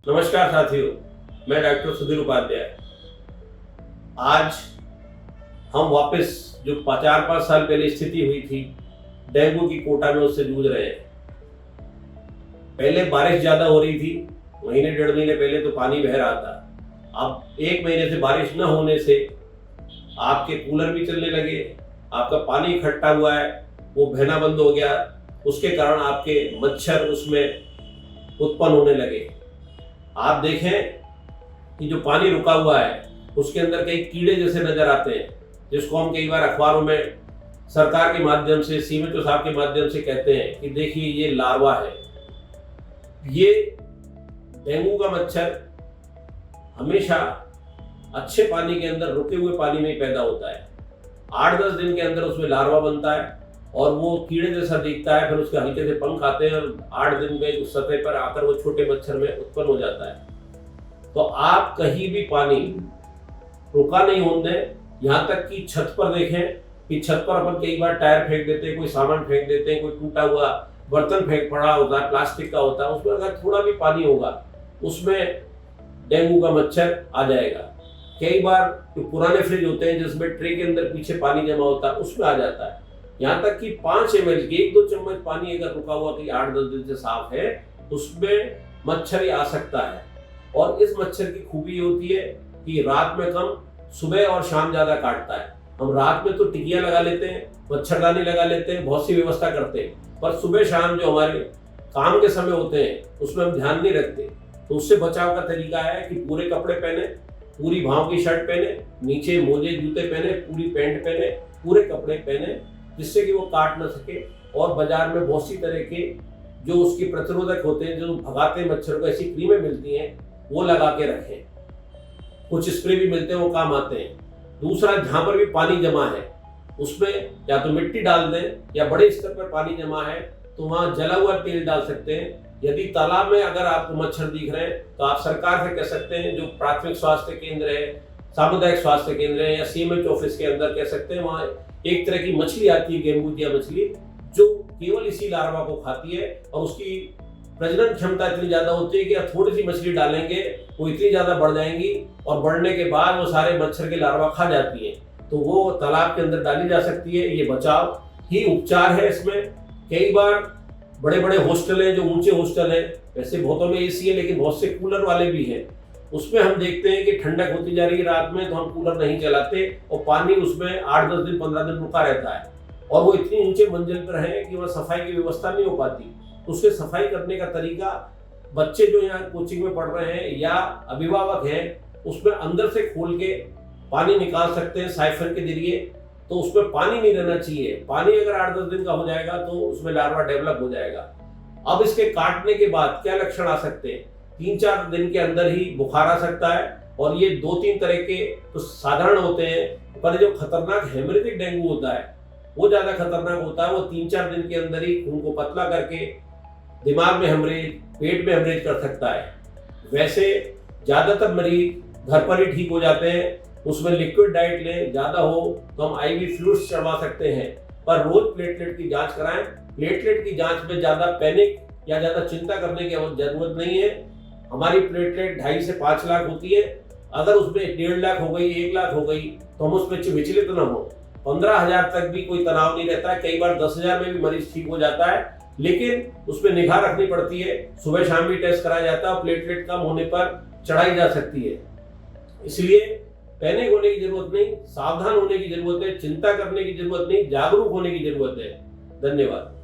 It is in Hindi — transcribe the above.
नमस्कार साथियों, मैं डॉक्टर सुधीर उपाध्याय। आज हम वापस जो 4-5 साल पहले स्थिति हुई थी डेंगू की कोटा में, उससे जूझ रहे हैं। पहले बारिश ज्यादा हो रही थी, महीने 1.5 महीने पहले तो पानी बह रहा था। अब 1 महीने से बारिश न होने से आपके कूलर भी चलने लगे, आपका पानी इकट्ठा हुआ है वो बहना बंद हो गया, उसके कारण आपके मच्छर उसमें उत्पन्न होने लगे। आप देखें कि जो पानी रुका हुआ है उसके अंदर कई कीड़े जैसे नजर आते हैं, जिसको हम कई बार अखबारों में सरकार के माध्यम से, सीएमएचओ साहब के माध्यम से कहते हैं कि देखिए ये लार्वा है। ये डेंगू का मच्छर हमेशा अच्छे पानी के अंदर, रुके हुए पानी में ही पैदा होता है। 8-10 दिन के अंदर उसमें लार्वा बनता है और वो कीड़े जैसा दिखता है, फिर उसके हल्के से पंख आते हैं और 8 दिन में उस सतह पर आकर वो छोटे मच्छर में उत्पन्न हो जाता है। तो आप कहीं भी पानी रुका नहीं होने दें, यहाँ तक कि छत पर देखें कि छत पर अपन कई बार टायर फेंक देते हैं, कोई सामान फेंक देते हैं, कोई टूटा हुआ बर्तन फेंक पड़ा होता है, प्लास्टिक का होता है, उसमें अगर थोड़ा भी पानी होगा उसमें डेंगू का मच्छर आ जाएगा। कई बार जो पुराने फ्रिज होते हैं जिसमें ट्रे के अंदर पीछे पानी जमा होता है उसमें आ जाता है। यहाँ तक कि 5 ml की 1-2 चम्मच पानी अगर रुका हुआ कि 8-10 दिन से साफ है, उसमें मच्छर ही आ सकता है। और इस मच्छर की खूबी होती है कि रात में कम, सुबह और शाम ज्यादा काटता है। हम रात में तो टिकिया लगा लेते हैं, मच्छरदानी लगा लेते हैं, बहुत सी व्यवस्था करते हैं, पर सुबह शाम जो हमारे काम के समय होते हैं उसमें हम ध्यान नहीं रखते। तो उससे बचाव का तरीका है कि पूरे कपड़े पहने, पूरी भाव की शर्ट पहने, नीचे मोजे जूते पहने, पूरी पैंट पहने, पूरे कपड़े पहने, जिससे कि वो काट ना सके। और बाजार में बहुत सी तरह के जो उसके प्रतिरोधक होते हैं, जो भगाते मच्छर को, ऐसी क्रीमें मिलती हैं, वो लगा के रखें। कुछ स्प्रे भी मिलते हैं, वो काम आते हैं। दूसरा, जहां पर भी पानी जमा है उसमें या तो मिट्टी डाल दें, या बड़े स्तर पर पानी जमा है तो वहां जला हुआ तेल डाल सकते हैं। यदि तालाब में अगर आपको मच्छर दिख रहे हैं तो आप सरकार से कह सकते हैं, जो प्राथमिक स्वास्थ्य केंद्र है, सामुदायिक स्वास्थ्य केंद्र है, या सीएमएच ऑफिस के अंदर कह सकते हैं, वहां एक तरह की मछली आती है, गेम्बूजिया मछली, जो केवल इसी लार्वा को खाती है और उसकी प्रजनन क्षमता इतनी ज्यादा होती है कि आप थोड़ी सी मछली डालेंगे वो इतनी ज्यादा बढ़ जाएंगी और बढ़ने के बाद वो सारे मच्छर के लार्वा खा जाती है। तो वो तालाब के अंदर डाली जा सकती है। ये बचाव ही उपचार है। इसमें कई बार बड़े बड़े हॉस्टल हैं, जो ऊंचे हॉस्टल हैं, वैसे बहुतों में एसी है लेकिन बहुत से कूलर वाले भी हैं, उसमें हम देखते हैं कि ठंडक होती जा रही है रात में तो हम कूलर नहीं चलाते और पानी उसमें 8-10 दिन 15 दिन रुका रहता है और वो इतनी ऊंचे मंजिल पर है कि वह सफाई की व्यवस्था नहीं हो पाती। तो उसके सफाई करने का तरीका, बच्चे जो यहाँ कोचिंग में पढ़ रहे हैं या अभिभावक हैं, उसमें अंदर से खोल के पानी निकाल सकते हैं साइफन के जरिए। तो उसमें पानी नहीं रहना चाहिए। पानी अगर 8-10 दिन का हो जाएगा तो उसमें लार्वा डेवलप हो जाएगा। अब इसके काटने के बाद क्या लक्षण आ सकते हैं? 3-4 दिन के अंदर ही बुखार आ सकता है और ये 2-3 तरह के तो साधारण होते हैं, पर जो खतरनाक हेमरेजिक डेंगू होता है वो ज्यादा खतरनाक होता है। वो 3-4 दिन के अंदर ही खून को पतला करके दिमाग में हेमरेज, पेट में हेमरेज कर सकता है। वैसे ज्यादातर मरीज घर पर ही ठीक हो जाते हैं। उसमें लिक्विड डाइट लें, ज्यादा हो तो हम आईवी फ्लूइड्स चढ़वा सकते हैं, पर रोज प्लेटलेट की जांच कराएं। प्लेटलेट की जांच में ज्यादा पैनिक या ज्यादा चिंता करने की जरूरत नहीं है। हमारी प्लेटलेट 2.5 से 5 लाख होती है। अगर उसमें 1.5 लाख हो गई, 1 लाख हो गई तो हम उसमें विचलित न हो। 15,000 तक भी कोई तनाव नहीं रहता है। कई बार 10,000 में भी मरीज ठीक हो जाता है, लेकिन उसमें निगाह रखनी पड़ती है। सुबह शाम भी टेस्ट कराया जाता है और प्लेटलेट कम होने पर चढ़ाई जा सकती है। इसलिए पैनिक होने की जरूरत नहीं, सावधान होने की जरूरत है, चिंता करने की जरूरत नहीं, जागरूक होने की जरूरत है। धन्यवाद।